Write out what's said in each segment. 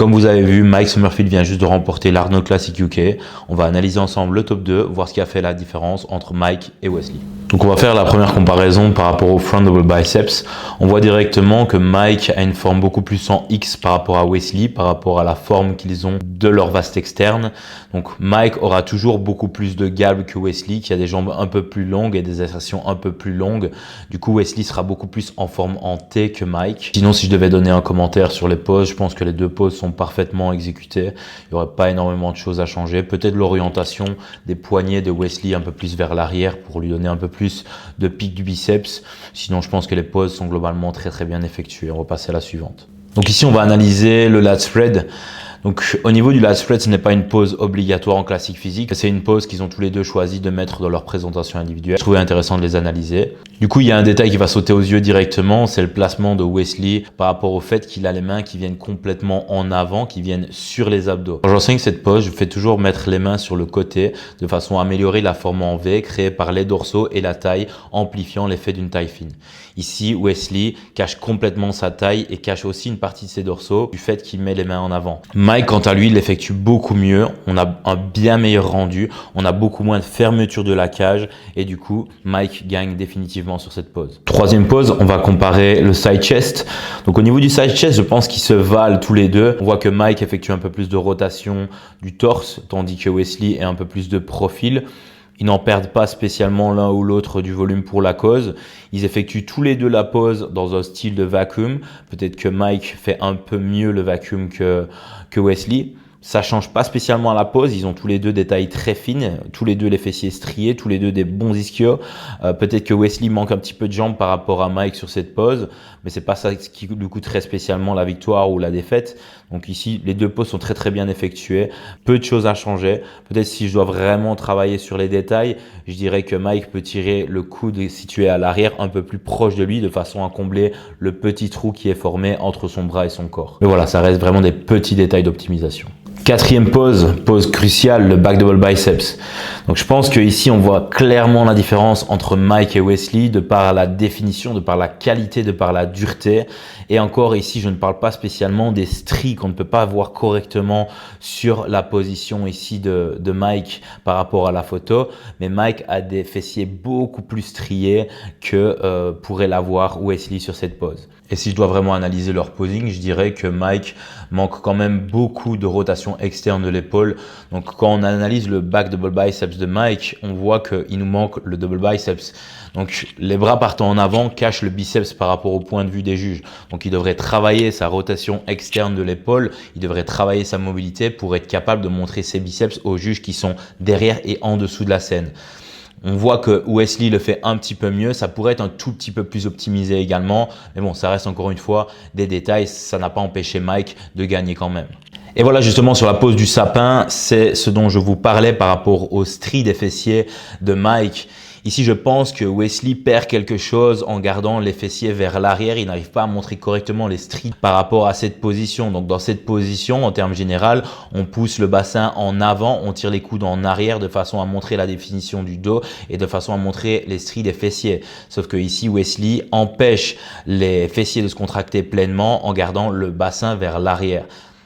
Comme vous avez vu, Mike Summerfield vient juste de remporter l'Arnold Classic UK. On va analyser ensemble le top 2, voir ce qui a fait la différence entre Mike et Wesley. Donc on va faire la première comparaison par rapport au front double biceps. On voit directement que Mike a une forme beaucoup plus en X par rapport à Wesley, par rapport à la forme qu'ils ont de leur vaste externe. Donc Mike aura toujours beaucoup plus de galbe que Wesley, qui a des jambes un peu plus longues et des assertions un peu plus longues. Du coup, Wesley sera beaucoup plus en forme en T que Mike. Sinon, si je devais donner un commentaire sur les poses, je pense que les deux poses sont parfaitement exécutées. Il n'y aurait pas énormément de choses à changer. Peut-être l'orientation des poignets de Wesley un peu plus vers l'arrière pour lui donner un peu plus de pic du biceps. Sinon, je pense que les poses sont globalement très bien effectuées. On va passer à la suivante. Donc ici, on va analyser le lat spread. Donc au niveau du lat spread, ce n'est pas une pose obligatoire en classique physique. C'est une pose qu'ils ont tous les deux choisi de mettre dans leur présentation individuelle. Je trouvais intéressant de les analyser. Du coup, il y a un détail qui va sauter aux yeux directement, c'est le placement de Wesley par rapport au fait qu'il a les mains qui viennent complètement en avant, qui viennent sur les abdos. Quand j'enseigne cette pose, je fais toujours mettre les mains sur le côté de façon à améliorer la forme en V créée par les dorsaux et la taille, amplifiant l'effet d'une taille fine. Ici, Wesley cache complètement sa taille et cache aussi une partie de ses dorsaux du fait qu'il met les mains en avant. Mike, quant à lui, l'effectue beaucoup mieux. On a un bien meilleur rendu. On a beaucoup moins de fermeture de la cage. Et du coup, Mike gagne définitivement sur cette pose. Troisième pose, on va comparer le side chest. Donc au niveau du side chest, je pense qu'ils se valent tous les deux. On voit que Mike effectue un peu plus de rotation du torse, tandis que Wesley est un peu plus de profil. Ils n'en perdent pas spécialement l'un ou l'autre du volume pour la cause. Ils effectuent tous les deux la pose dans un style de vacuum. Peut-être que Mike fait un peu mieux le vacuum que Wesley. Ça change pas spécialement à la pose. Ils ont tous les deux des tailles très fines, tous les deux les fessiers striés, tous les deux des bons ischios. Peut-être que Wesley manque un petit peu de jambes par rapport à Mike sur cette pose, mais c'est pas ça qui lui coûterait spécialement la victoire ou la défaite. Donc ici, les deux poses sont très bien effectuées. Peu de choses à changer. Peut-être si je dois vraiment travailler sur les détails, je dirais que Mike peut tirer le coude situé à l'arrière un peu plus proche de lui de façon à combler le petit trou qui est formé entre son bras et son corps. Mais voilà, ça reste vraiment des petits détails d'optimisation. Quatrième pose cruciale, le back double biceps. Donc je pense qu'ici on voit clairement la différence entre Mike et Wesley de par la définition, de par la qualité, de par la dureté. Et encore ici, je ne parle pas spécialement des stries qu'on ne peut pas voir correctement sur la position ici de Mike par rapport à la photo. Mais Mike a des fessiers beaucoup plus striés que pourrait l'avoir Wesley sur cette pose. Et si je dois vraiment analyser leur posing, je dirais que Mike manque quand même beaucoup de rotation externe de l'épaule. Donc quand on analyse le back double biceps de Mike, on voit qu'il nous manque le double biceps. Donc les bras partant en avant cachent le biceps par rapport au point de vue des juges. Donc il devrait travailler sa rotation externe de l'épaule, il devrait travailler sa mobilité pour être capable de montrer ses biceps aux juges qui sont derrière et en dessous de la scène. On voit que Wesley le fait un petit peu mieux, ça pourrait être un tout petit peu plus optimisé également, mais bon, ça reste encore une fois des détails, ça n'a pas empêché Mike de gagner quand même. Et voilà justement sur la pose du sapin, c'est ce dont je vous parlais par rapport au stri des fessiers de Mike. Ici, je pense que Wesley perd quelque chose en gardant les fessiers vers l'arrière. Il n'arrive pas à montrer correctement les stries par rapport à cette position. Donc, dans cette position, en termes général, on pousse le bassin en avant, on tire les coudes en arrière de façon à montrer la définition du dos et de façon à montrer les stries des fessiers. Sauf que ici, Wesley empêche les fessiers de se contracter pleinement en gardant le bassin vers l'arrière,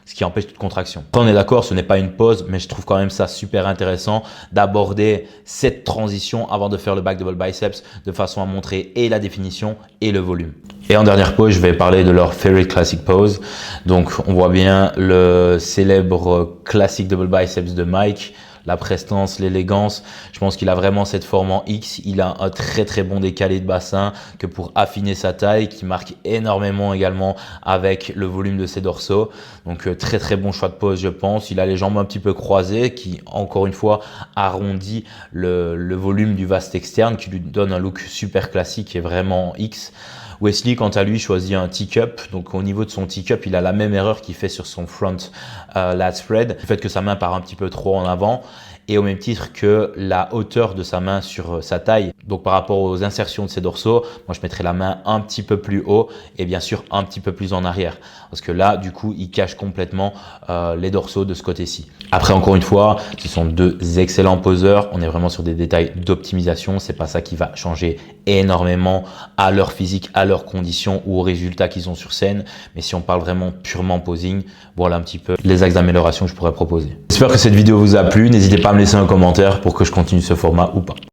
ce qui empêche toute contraction. Quand on est d'accord, ce n'est pas une pause, mais je trouve quand même ça super intéressant d'aborder cette transition avant de faire le back double biceps de façon à montrer et la définition et le volume. Et en dernière pose, je vais parler de leur favorite classic pose. Donc, on voit bien le célèbre classic double biceps de Mike. La prestance, l'élégance. Je pense qu'il a vraiment cette forme en X. Il a un très bon décalé de bassin que pour affiner sa taille, qui marque énormément également avec le volume de ses dorsaux. Donc très bon choix de pose, je pense. Il a les jambes un petit peu croisées qui, encore une fois, arrondit le volume du vaste externe qui lui donne un look super classique et vraiment en X. Wesley, quant à lui, choisit un T-cup. Donc, au niveau de son T-cup, il a la même erreur qu'il fait sur son front lat spread. Le fait que sa main part un petit peu trop en avant. Et au même titre que la hauteur de sa main sur sa taille. Donc par rapport aux insertions de ses dorsaux, moi je mettrais la main un petit peu plus haut et bien sûr un petit peu plus en arrière. Parce que là, du coup, il cache complètement les dorsaux de ce côté-ci. Après, encore une fois, ce sont deux excellents poseurs. On est vraiment sur des détails d'optimisation. C'est pas ça qui va changer énormément à leur physique, à leurs conditions ou aux résultats qu'ils ont sur scène. Mais si on parle vraiment purement posing, voilà un petit peu les axes d'amélioration que je pourrais proposer. J'espère que cette vidéo vous a plu. N'hésitez pas à me laisser un commentaire pour que je continue ce format ou pas.